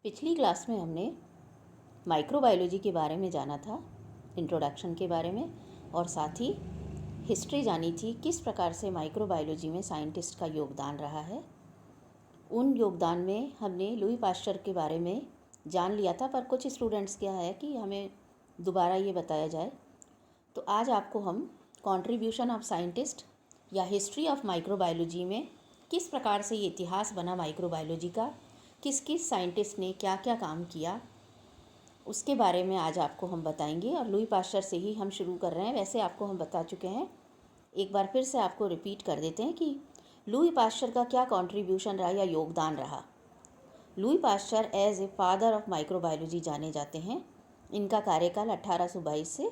पिछली क्लास में हमने माइक्रोबायोलॉजी के बारे में जाना था, इंट्रोडक्शन के बारे में, और साथ ही हिस्ट्री जानी थी किस प्रकार से माइक्रोबायोलॉजी में साइंटिस्ट का योगदान रहा है। उन योगदान में हमने लुई पाश्चर के बारे में जान लिया था, पर कुछ स्टूडेंट्स क्या है कि हमें दोबारा ये बताया जाए। तो आज आपको हम कंट्रीब्यूशन ऑफ साइंटिस्ट या हिस्ट्री ऑफ माइक्रोबायोलॉजी में किस प्रकार से ये इतिहास बना माइक्रोबायोलॉजी का, किस किस साइंटिस्ट ने क्या क्या काम किया, उसके बारे में आज आपको हम बताएंगे। और लुई पाश्चर से ही हम शुरू कर रहे हैं। वैसे आपको हम बता चुके हैं, एक बार फिर से आपको रिपीट कर देते हैं कि लुई पाश्चर का क्या कंट्रीब्यूशन रहा या योगदान रहा। Louis Pasteur as a father of microbiology जाने जाते हैं। इनका कार्यकाल 1822 से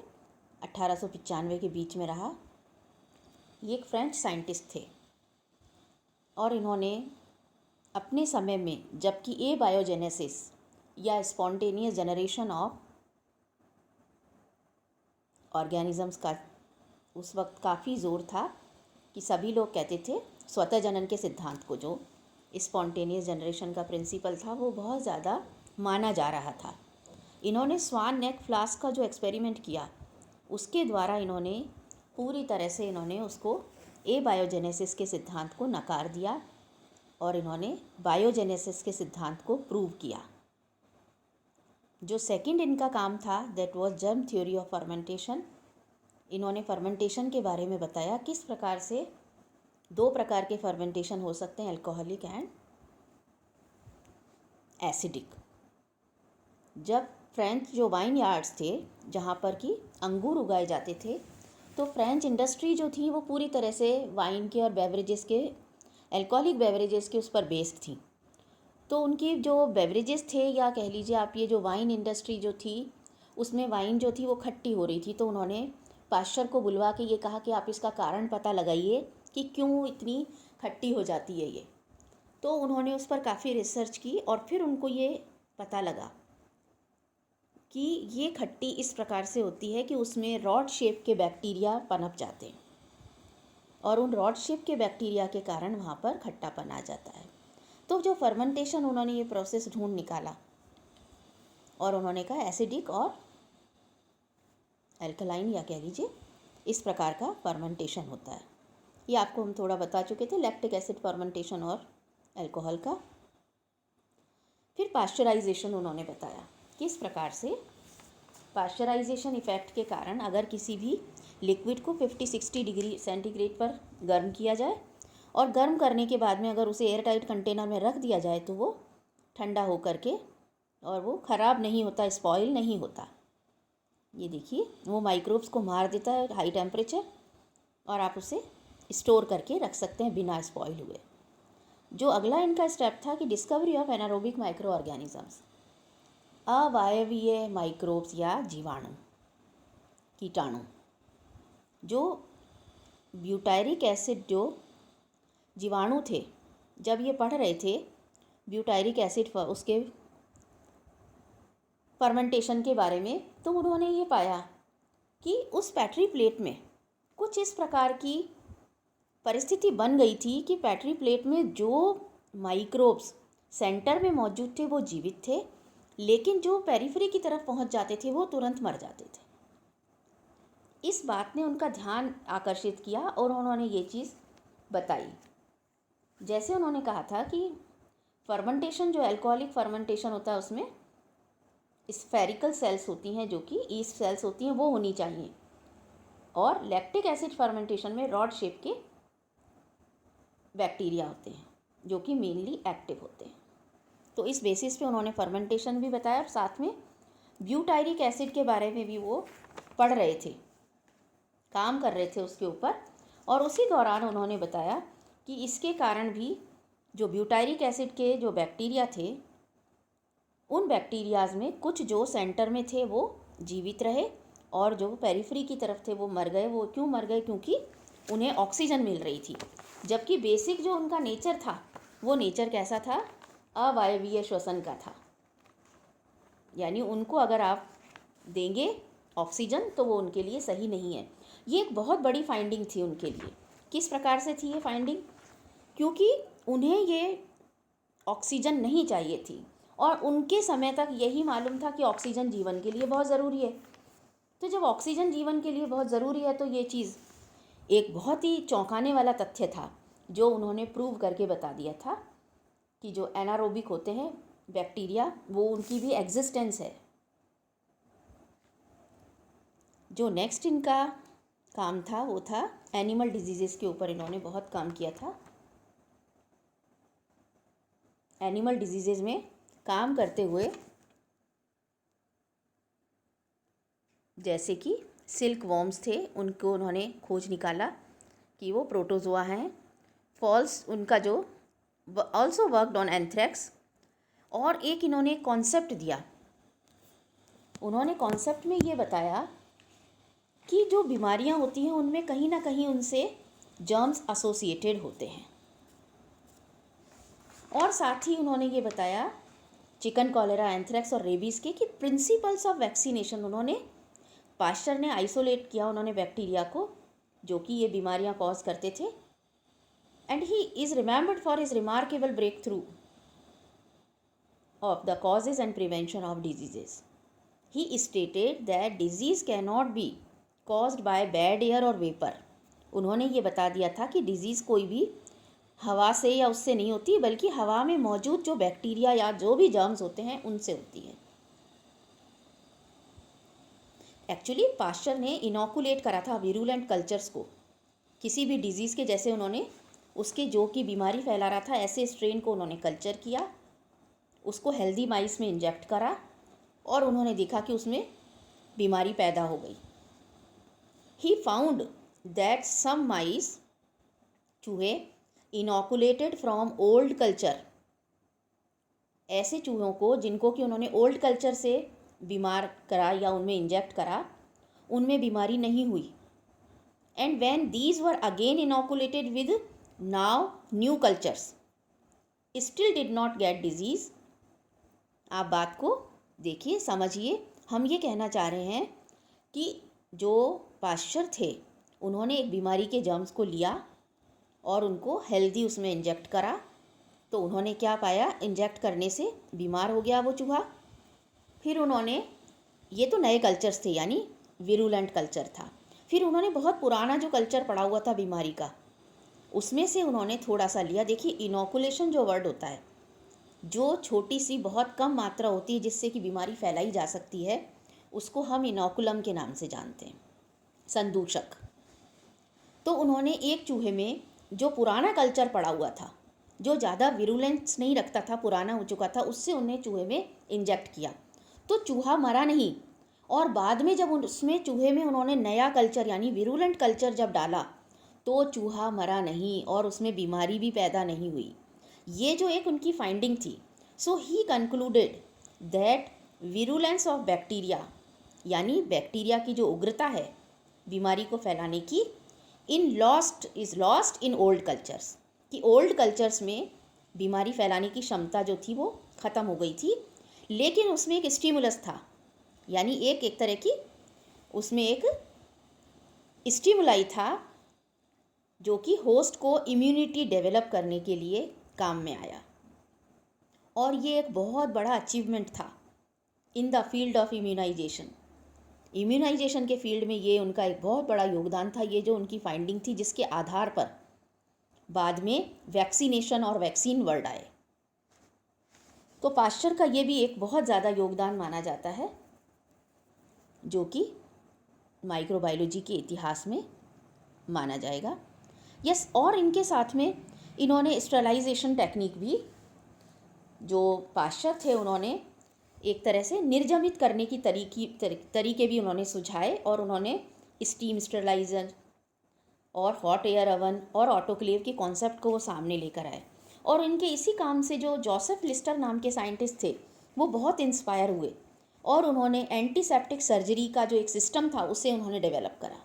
1895 के बीच में रहा। ये एक फ्रेंच साइंटिस्ट थे और इन्होंने अपने समय में, जबकि ए बायोजेनेसिस या स्पॉन्टेनियस जनरेशन ऑफ ऑर्गेनिजम्स का उस वक्त काफ़ी ज़ोर था कि सभी लोग कहते थे स्वतः जनन के सिद्धांत को, जो स्पॉन्टेनियस जनरेशन का प्रिंसिपल था, वो बहुत ज़्यादा माना जा रहा था। इन्होंने स्वान नेक फ्लास्क का जो एक्सपेरिमेंट किया, उसके द्वारा इन्होंने पूरी तरह से उसको ए बायोजेनेसिस के सिद्धांत को नकार दिया और इन्होंने बायोजेनेसिस के सिद्धांत को प्रूव किया। जो सेकंड इनका काम था that was germ theory of fermentation. इन्होंने फर्मेंटेशन के बारे में बताया, किस प्रकार से दो प्रकार के फर्मेंटेशन हो सकते हैं, अल्कोहलिक एंड एसिडिक। जब फ्रेंच जो वाइन यार्ड्स थे, जहाँ पर कि अंगूर उगाए जाते थे, तो फ्रेंच इंडस्ट्री जो थी वो पूरी तरह से वाइन के और बेवरेजेस के, अल्कोहलिक बेवरेजेस के उस पर बेस्ड थी। तो उनकी जो बेवरेजेस थे, या कह लीजिए आप ये जो वाइन इंडस्ट्री जो थी, उसमें वाइन जो थी वो खट्टी हो रही थी। तो उन्होंने पाश्चर को बुलवा के ये कहा कि आप इसका कारण पता लगाइए कि क्यों इतनी खट्टी हो जाती है ये। तो उन्होंने उस पर काफ़ी रिसर्च की और फिर उनको ये पता लगा कि ये खट्टी इस प्रकार से होती है कि उसमें रॉड शेप के बैक्टीरिया पनप जाते हैं और उन रॉड शेप के बैक्टीरिया के कारण वहाँ पर खट्टापन आ जाता है। तो जो फर्मेंटेशन, उन्होंने ये प्रोसेस ढूंढ निकाला और उन्होंने कहा एसिडिक और अल्कलाइन, या कह लीजिए इस प्रकार का फर्मेंटेशन होता है। ये आपको हम थोड़ा बता चुके थे, लैक्टिक एसिड फर्मेंटेशन और अल्कोहल का। फिर पाश्चराइजेशन उन्होंने बताया, किस प्रकार से पाश्चराइजेशन इफ़ेक्ट के कारण अगर किसी भी लिक्विड को 50-60 डिग्री सेंटीग्रेड पर गर्म किया जाए और गर्म करने के बाद में अगर उसे एयर टाइट कंटेनर में रख दिया जाए तो वो ठंडा हो करके और वो ख़राब नहीं होता, स्पॉइल नहीं होता। ये देखिए, वो माइक्रोब्स को मार देता है हाई टेम्परेचर, और आप उसे स्टोर करके रख सकते हैं बिना स्पॉइल हुए। जो अगला इनका स्टेप था कि discovery of anaerobic micro organisms, अवायवीय माइक्रोब्स या जीवाणु, कीटाणु। जो ब्यूटायरिक एसिड जो जीवाणु थे, जब ये पढ़ रहे थे ब्यूटायरिक एसिड उसके फर्मेंटेशन के बारे में, तो उन्होंने ये पाया कि उस पैट्री प्लेट में कुछ इस प्रकार की परिस्थिति बन गई थी कि पैट्री प्लेट में जो माइक्रोब्स सेंटर में मौजूद थे वो जीवित थे, लेकिन जो पेरिफेरी की तरफ पहुंच जाते थे वो तुरंत मर जाते थे। इस बात ने उनका ध्यान आकर्षित किया और उन्होंने ये चीज़ बताई। जैसे उन्होंने कहा था कि फर्मेंटेशन, जो अल्कोहलिक फर्मेंटेशन होता है, उसमें स्फेरिकल सेल्स होती हैं, जो कि ईस्ट सेल्स होती हैं, वो होनी चाहिए, और लैक्टिक एसिड फर्मेंटेशन में रॉड शेप के बैक्टीरिया होते हैं जो कि मेनली एक्टिव होते हैं। तो इस बेसिस पे उन्होंने फर्मेंटेशन भी बताया, और साथ में ब्यूटायरिक एसिड के बारे में भी वो पढ़ रहे थे, काम कर रहे थे उसके ऊपर। और उसी दौरान उन्होंने बताया कि इसके कारण भी जो ब्यूटायरिक एसिड के जो बैक्टीरिया थे, उन बैक्टीरियाज में कुछ जो सेंटर में थे वो जीवित रहे और जो पेरिफेरी की तरफ थे वो मर गए। वो क्यों मर गए? क्योंकि उन्हें ऑक्सीजन मिल रही थी, जबकि बेसिक जो उनका नेचर था वो नेचर कैसा था? अवायवीय श्वसन का था। यानी उनको अगर आप देंगे ऑक्सीजन तो वो उनके लिए सही नहीं है। ये एक बहुत बड़ी फाइंडिंग थी उनके लिए। किस प्रकार से थी ये फाइंडिंग? क्योंकि उन्हें ये ऑक्सीजन नहीं चाहिए थी, और उनके समय तक यही मालूम था कि ऑक्सीजन जीवन के लिए बहुत ज़रूरी है। तो जब ऑक्सीजन जीवन के लिए बहुत ज़रूरी है तो ये चीज़ एक बहुत ही चौंकाने वाला तथ्य था जो उन्होंने प्रूव करके बता दिया था कि जो एनारोबिक होते हैं बैक्टीरिया, वो उनकी भी एग्जिस्टेंस है। जो नेक्स्ट इनका काम था वो था एनिमल डिजीज़ेस के ऊपर इन्होंने बहुत काम किया था। एनिमल डिजीज़ेस में काम करते हुए जैसे कि सिल्क वॉर्म्स थे, उनको उन्होंने खोज निकाला कि वो प्रोटोजोआ हैं। फॉल्स उनका जो ऑल्सो वर्कड ऑन एंथ्रेक्स। और एक इन्होंने कॉन्सेप्ट दिया, उन्होंने कॉन्सेप्ट में ये बताया कि जो बीमारियां होती हैं उनमें कहीं ना कहीं उनसे जर्म्स एसोसिएटेड होते हैं। और साथ ही उन्होंने ये बताया चिकन, कॉलेरा, एंथ्रेक्स और रेबीज़ के कि प्रिंसिपल्स ऑफ वैक्सीनेशन उन्होंने पाश्चर ने आइसोलेट किया उन्होंने बैक्टीरिया को जो कि ये बीमारियां कॉज करते थे। And he is remembered for his remarkable breakthrough of the causes and prevention of diseases. He stated that disease cannot be caused by bad air or vapor. उन्होंने ये बता दिया था कि डिजीज़ कोई भी हवा से या उससे नहीं होती, बल्कि हवा में मौजूद जो बैक्टीरिया या जो भी जर्म्स होते हैं उनसे होती है। एक्चुअली पाश्चर ने इनोकुलेट करा था विरुलेंट कल्चर्स को किसी भी डिजीज़ के, जैसे उन्होंने उसके जो कि बीमारी फैला रहा था ऐसे स्ट्रेन को उन्होंने कल्चर किया, उसको हेल्दी माइस में इंजेक्ट करा और उन्होंने देखा कि उसमें बीमारी पैदा हो गई। ही फाउंड दैट सम माइस, चूहे इनोकुलेटेड फ्रॉम ओल्ड कल्चर, ऐसे चूहों को जिनको कि उन्होंने ओल्ड कल्चर से बीमार करा या उनमें इंजेक्ट करा, उनमें बीमारी नहीं हुई। And when these were again inoculated with now new cultures still did not gate disease. आप बात को देखिए, समझिए। हम ये कहना चाह रहे हैं कि जो पाश्चर थे उन्होंने एक बीमारी के जर्म्स को लिया और उनको हेल्दी उसमें इंजेक्ट करा, तो उन्होंने क्या पाया, इंजेक्ट करने से बीमार हो गया वो चूहा। फिर उन्होंने, ये तो नए कल्चर्स थे यानी विरुलेंट कल्चर था, फिर उन्होंने बहुत पुराना जो कल्चर पड़ा हुआ था बीमारी का, उसमें से उन्होंने थोड़ा सा लिया। देखिए इनोकुलेशन जो वर्ड होता है, जो छोटी सी बहुत कम मात्रा होती है जिससे कि बीमारी फैलाई जा सकती है, उसको हम इनोकुलम के नाम से जानते हैं, संदूषक। तो उन्होंने एक चूहे में जो पुराना कल्चर पड़ा हुआ था, जो ज़्यादा विरुलेंस नहीं रखता था, पुराना हो चुका था, उससे उन्हें चूहे में इंजेक्ट किया तो चूहा मरा नहीं। और बाद में जब उसमें चूहे में उन्होंने नया कल्चर यानी विरुलेंट कल्चर जब डाला तो चूहा मरा नहीं और उसमें बीमारी भी पैदा नहीं हुई। ये जो एक उनकी फाइंडिंग थी। So he concluded that virulence of bacteria, यानी बैक्टीरिया की जो उग्रता है बीमारी को फैलाने की, is lost in old cultures, कि ओल्ड कल्चर्स में बीमारी फैलाने की क्षमता जो थी वो ख़त्म हो गई थी। लेकिन उसमें एक स्टिमुलस था, यानी एक तरह की उसमें एक स्टिमुलाई था जो कि होस्ट को इम्यूनिटी डेवलप करने के लिए काम में आया। और ये एक बहुत बड़ा अचीवमेंट था in the field of immunisation. Immunisation के फील्ड में ये उनका एक बहुत बड़ा योगदान था, ये जो उनकी फाइंडिंग थी, जिसके आधार पर बाद में वैक्सीनेशन और वैक्सीन वर्ड आए। तो पाश्चर का ये भी एक बहुत ज़्यादा योगदान माना जाता है जो कि माइक्रोबायोलॉजी के इतिहास में माना जाएगा। यस, और इनके साथ में इन्होंने स्टेरलाइजेशन टेक्निक भी, जो पाश्चर थे उन्होंने एक तरह से निर्जमित करने की तरीके भी उन्होंने सुझाए, और उन्होंने स्टीम स्टेरलाइजर और हॉट एयर ओवन और ऑटोक्लेव के कॉन्सेप्ट को वो सामने लेकर आए। और इनके इसी काम से जो जोसेफ लिस्टर नाम के साइंटिस्ट थे वो बहुत इंस्पायर हुए और उन्होंने एंटीसेप्टिक सर्जरी का जो एक सिस्टम था उसे उन्होंने डेवलप करा।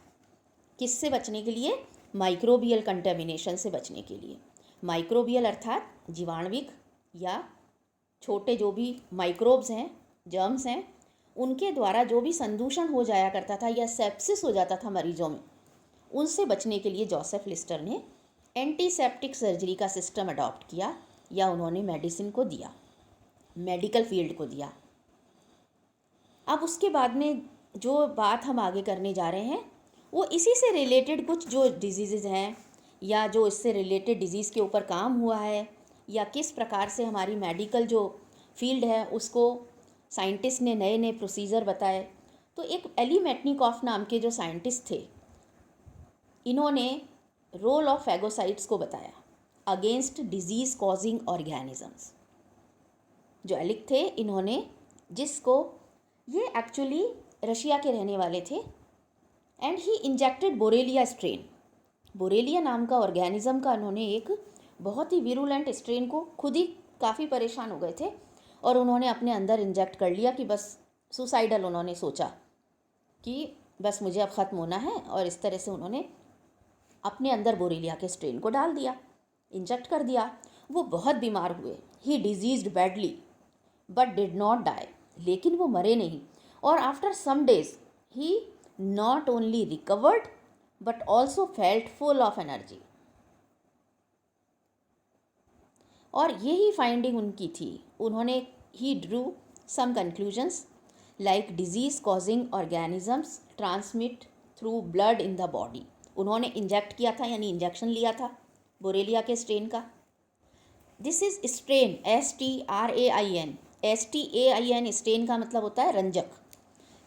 किससे बचने के लिए? माइक्रोबियल कंटेमिनेशन से बचने के लिए। माइक्रोबियल अर्थात जीवाणुविक या छोटे जो भी माइक्रोब्स हैं, जर्म्स हैं, उनके द्वारा जो भी संदूषण हो जाया करता था या सेप्सिस हो जाता था मरीजों में, उनसे बचने के लिए जोसेफ लिस्टर ने एंटीसेप्टिक सर्जरी का सिस्टम अडॉप्ट किया या उन्होंने मेडिसिन को दिया। मेडिकल फील्ड को दिया। अब उसके बाद में जो बात हम आगे करने जा रहे हैं वो इसी से रिलेटेड कुछ जो डिजीज़ हैं या जो इससे रिलेटेड डिजीज़ के ऊपर काम हुआ है या किस प्रकार से हमारी मेडिकल जो फील्ड है उसको साइंटिस्ट ने नए नए प्रोसीजर बताए। तो एक एली मेटनिकॉफ नाम के जो साइंटिस्ट थे, इन्होंने रोल ऑफ फैगोसाइट्स को बताया अगेंस्ट डिजीज़ कॉजिंग ऑर्गेनिजम्स। जो एलिक थे इन्होंने, जिसको ये एक्चुअली रशिया के रहने वाले थे, and he injected Borrelia strain. Borrelia नाम का ऑर्गेनिज्म का उन्होंने एक बहुत ही विरुलेंट स्ट्रेन को, खुद ही काफ़ी परेशान हो गए थे और उन्होंने अपने अंदर इंजेक्ट कर लिया कि बस सुसाइडल, उन्होंने सोचा कि बस मुझे अब ख़त्म होना है, और इस तरह से उन्होंने अपने अंदर बोरेलिया के स्ट्रेन को डाल दिया, इंजेक्ट कर दिया। वो बहुत बीमार हुए, he diseased badly but did not die, लेकिन वो मरे नहीं। और after some days he not only recovered but also felt full of energy. और यही फाइंडिंग उनकी थी। उन्होंने he drew some conclusions like disease causing organisms transmit through blood in the body. उन्होंने इंजेक्ट किया था, यानी इंजेक्शन लिया था बोरेलिया के स्ट्रेन का। This is strain, STRAIN। STAIN strain का मतलब होता है रंजक।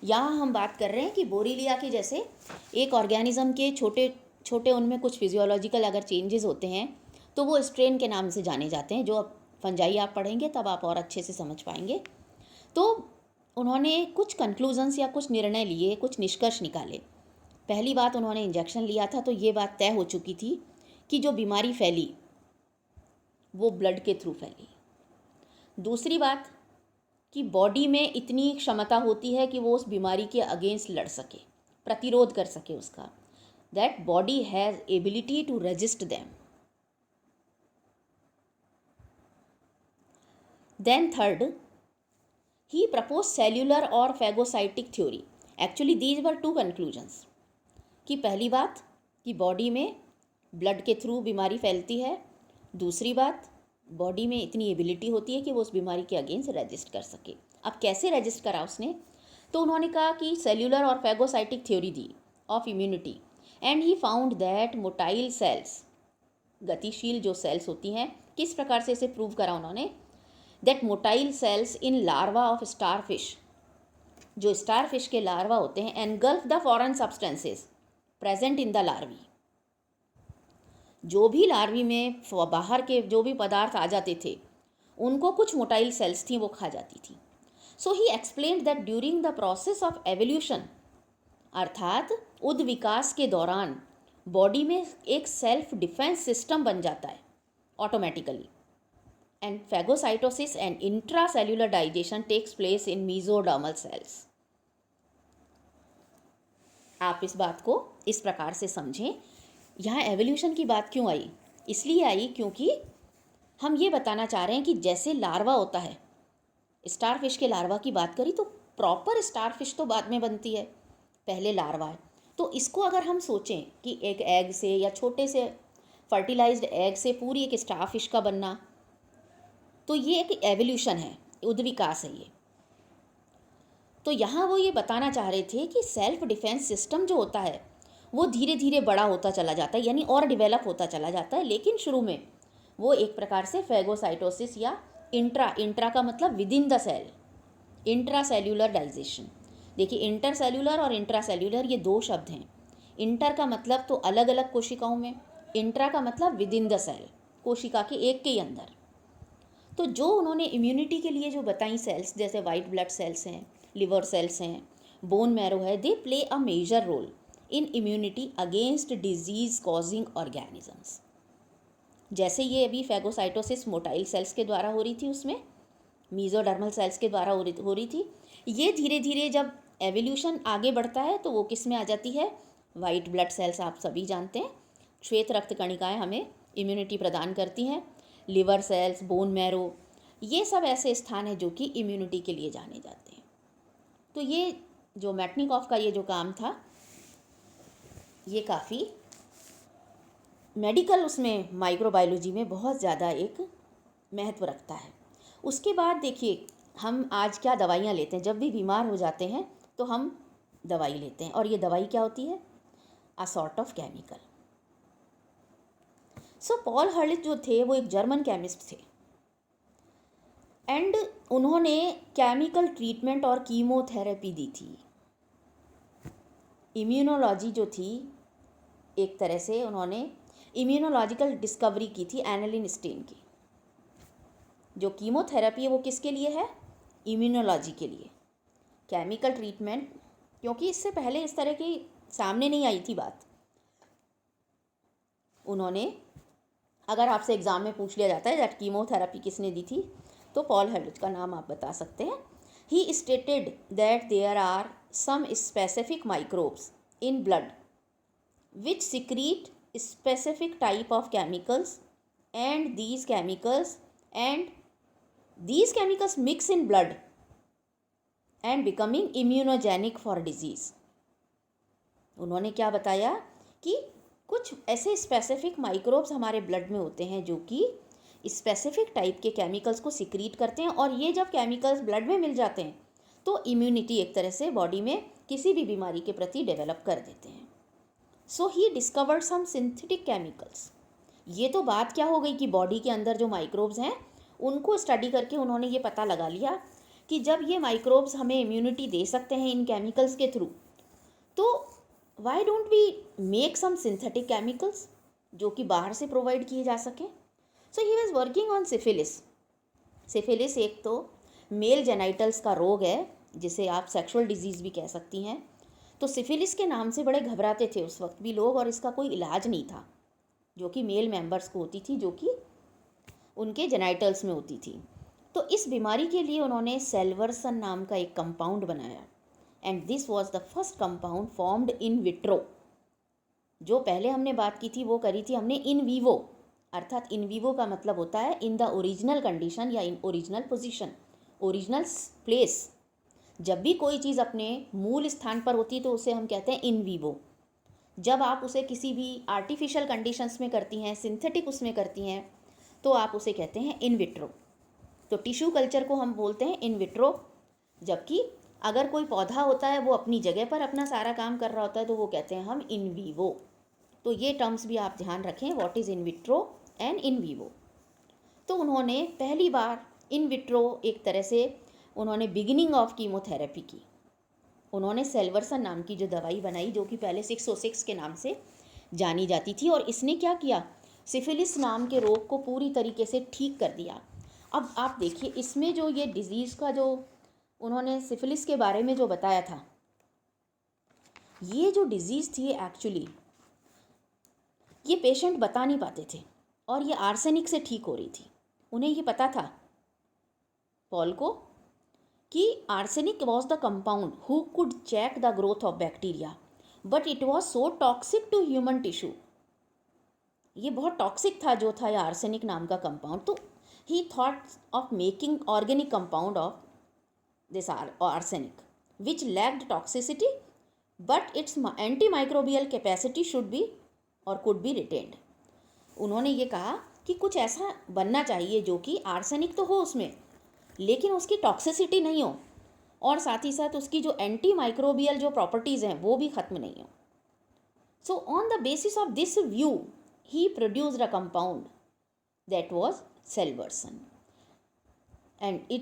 यहाँ हम बात कर रहे हैं कि बोरेलिया के जैसे एक ऑर्गेनिज्म के छोटे छोटे उनमें कुछ फिजियोलॉजिकल अगर चेंजेस होते हैं तो वो स्ट्रेन के नाम से जाने जाते हैं। जो अब फंजाई आप पढ़ेंगे तब आप और अच्छे से समझ पाएंगे। तो उन्होंने कुछ कंक्लूजन्स या कुछ निर्णय लिए, कुछ निष्कर्ष निकाले। पहली बात, उन्होंने इंजेक्शन लिया था तो ये बात तय हो चुकी थी कि जो बीमारी फैली वो ब्लड के थ्रू फैली। दूसरी बात कि बॉडी में इतनी क्षमता होती है कि वो उस बीमारी के अगेंस्ट लड़ सके, प्रतिरोध कर सके उसका, that body has ability to resist them. Then third, he propose cellular और phagocytic theory. Actually these were two conclusions कि पहली बात कि बॉडी में ब्लड के थ्रू बीमारी फैलती है, दूसरी बात बॉडी में इतनी एबिलिटी होती है कि वो उस बीमारी के अगेंस्ट रेजिस्ट कर सके। अब कैसे रेजिस्ट करा उसने, तो उन्होंने कहा कि सेल्यूलर और phagocytic theory the of immunity, and he found that motile sales, गतिशील जो सेल्स होती हैं, किस प्रकार से इसे प्रूव करा उन्होंने, that motile sales in larva of starfish, जो स्टारफिश के लार्वा होते हैं, engulf the foreign substances present in the larvae. जो भी लार्वी में बाहर के जो भी पदार्थ आ जाते थे उनको कुछ मोटाइल सेल्स थी वो खा जाती थी। So he explained that during the process of evolution, अर्थात उद्विकास के दौरान बॉडी में एक सेल्फ डिफेंस सिस्टम बन जाता है automatically, and phagocytosis and intracellular digestion takes place in mesodermal cells. आप इस बात को इस प्रकार से समझें। यहाँ एवोल्यूशन की बात क्यों आई, इसलिए आई क्योंकि हम ये बताना चाह रहे हैं कि जैसे लार्वा होता है, स्टारफिश के लार्वा की बात करी तो प्रॉपर स्टारफिश तो बाद में बनती है, पहले लार्वा है। तो इसको अगर हम सोचें कि एक एग से या छोटे से फर्टिलाइज्ड एग से पूरी एक स्टारफिश का बनना, तो ये एक एवोल्यूशन है, उद्विकास है ये। तो यहाँ वो ये बताना चाह रहे थे कि सेल्फ डिफेंस सिस्टम जो होता है वो धीरे धीरे बड़ा होता चला जाता है, यानी और डेवलप होता चला जाता है, लेकिन शुरू में वो एक प्रकार से फैगोसाइटोसिस या इंट्रा का मतलब within the cell, intracellular digestion. देखिए, इंटरसेल्यूलर और इंट्रासेल्यूलर ये दो शब्द हैं। इंटर का मतलब तो अलग अलग कोशिकाओं में, इंट्रा का मतलब विद इन द सेल, कोशिका के एक के ही अंदर। तो जो उन्होंने इम्यूनिटी के लिए जो बताई सेल्स, जैसे वाइट ब्लड सेल्स हैं, लिवर सेल्स हैं, बोन मैरो है, they play a major role in immunity against disease causing organisms. जैसे ये अभी फैगोसाइटोसिस मोटाइल सेल्स के द्वारा हो रही थी, उसमें मेसोडर्मल सेल्स के द्वारा हो रही थी, ये धीरे धीरे जब एवोल्यूशन आगे बढ़ता है तो वो किस में आ जाती है, वाइट ब्लड सेल्स। आप सभी जानते हैं श्वेत रक्त कणिकाएँ हमें इम्यूनिटी प्रदान करती हैं, लिवर सेल्स, बोन मैरो, ये सब ऐसे स्थान हैं जो कि इम्यूनिटी के लिए जाने जाते हैं। तो ये जो मेटनिकॉफ का ये जो काम था ये काफ़ी मेडिकल उसमें माइक्रोबायोलॉजी में बहुत ज़्यादा एक महत्व रखता है। उसके बाद देखिए हम आज क्या दवाइयाँ लेते हैं, जब भी बीमार हो जाते हैं तो हम दवाई लेते हैं, और ये दवाई क्या होती है? A sort of chemical. So Paul Ehrlich जो थे वो एक जर्मन केमिस्ट थे, एंड उन्होंने केमिकल ट्रीटमेंट और कीमोथेरेपी दी थी। इम्यूनोलॉजी जो थी, एक तरह से उन्होंने इम्यूनोलॉजिकल डिस्कवरी की थी एनेलिन स्टेन की। जो कीमोथेरेपी है वो किसके लिए है? इम्यूनोलॉजी के लिए। केमिकल ट्रीटमेंट, क्योंकि इससे पहले इस तरह की सामने नहीं आई थी बात। उन्होंने, अगर आपसे एग्ज़ाम में पूछ लिया जाता है दैट कीमोथेरेपी किसने दी थी, तो पॉल हर्लिच का नाम आप बता सकते हैं। He stated that there are some specific microbes in blood which secrete specific type of chemicals, and these chemicals mix in blood and becoming immunogenic for disease। उन्होंने क्या बताया कि कुछ ऐसे स्पेसिफिक माइक्रोब्स हमारे ब्लड में होते हैं जो कि स्पेसिफिक टाइप के केमिकल्स को सिक्रीट करते हैं, और ये जब केमिकल्स ब्लड में मिल जाते हैं तो इम्यूनिटी एक तरह से बॉडी में किसी भी बीमारी के प्रति डेवलप कर देते हैं। So he discovered some synthetic chemicals. ये तो बात क्या हो गई कि बॉडी के अंदर जो माइक्रोब्स हैं उनको स्टडी करके उन्होंने ये पता लगा लिया कि जब ये माइक्रोब्स हमें इम्यूनिटी दे सकते हैं इन केमिकल्स के थ्रू, तो why don't we make some synthetic chemicals जो कि बाहर से प्रोवाइड किए जा सकें। So he was working on syphilis. Syphilis एक तो मेल जेनाइटल्स का रोग है, जिसे आप सेक्सुअल डिजीज़ भी कह सकती हैं। तो सिफिलिस के नाम से बड़े घबराते थे उस वक्त भी लोग, और इसका कोई इलाज नहीं था, जो कि मेल मेंबर्स को होती थी, जो कि उनके जेनाइटल्स में होती थी। तो इस बीमारी के लिए उन्होंने सेल्वर्सन नाम का एक कंपाउंड बनाया, and this was the first compound formed in vitro. जो पहले हमने बात की थी वो करी थी हमने इन वीवो, अर्थात इन वीवो का मतलब होता है इन द ओरिजिनल कंडीशन या in original position, original place. जब भी कोई चीज़ अपने मूल स्थान पर होती है तो उसे हम कहते हैं इन वीवो। जब आप उसे किसी भी आर्टिफिशियल कंडीशंस में करती हैं, सिंथेटिक उसमें करती हैं, तो आप उसे कहते हैं इन विट्रो। तो टिश्यू कल्चर को हम बोलते हैं इन विट्रो, जबकि अगर कोई पौधा होता है वो अपनी जगह पर अपना सारा काम कर रहा होता है तो वो कहते हैं हम इन वीवो। तो ये टर्म्स भी आप ध्यान रखें, what is in vitro and in vivo. तो उन्होंने पहली बार इन विट्रो एक तरह से उन्होंने बिगिनिंग ऑफ कीमोथेरेपी की। उन्होंने सेल्वर्सन नाम की जो दवाई बनाई, जो कि पहले 606 के नाम से जानी जाती थी, और इसने क्या किया, सिफिलिस नाम के रोग को पूरी तरीके से ठीक कर दिया। अब आप देखिए इसमें जो ये डिज़ीज़ का जो उन्होंने सिफिलिस के बारे में जो बताया था, ये जो डिज़ीज़ थी एक्चुअली ये पेशेंट बता नहीं पाते थे, और ये आर्सेनिक से ठीक हो रही थी। उन्हें ये पता था पॉल को कि arsenic was the compound who could check the growth of bacteria, but it was so toxic to human tissue. ये बहुत टॉक्सिक था जो था ये आर्सेनिक नाम का कंपाउंड। तो ही thought of making organic compound of this arsenic which lacked toxicity, but it's anti microbial capacity should be और कुड बी रिटेन्ड। उन्होंने ये कहा कि कुछ ऐसा बनना चाहिए जो कि आर्सेनिक तो हो उसमें, लेकिन उसकी टॉक्सिसिटी नहीं हो, और साथ ही साथ उसकी जो एंटी माइक्रोबियल जो प्रॉपर्टीज़ हैं वो भी ख़त्म नहीं हो। So on the basis of this view he produced a compound that was Selverson, and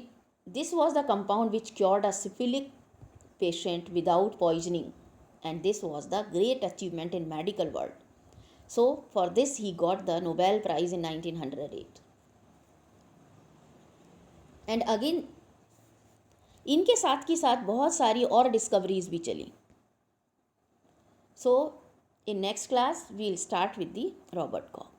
this was the compound which cured a syphilitic patient without poisoning, and this was the great achievement in medical world. So for this he got the Nobel Prize in 1908. And again इनके साथ की साथ बहुत सारी और discoveries भी चली। So in next class we'll start with the Robert Koch.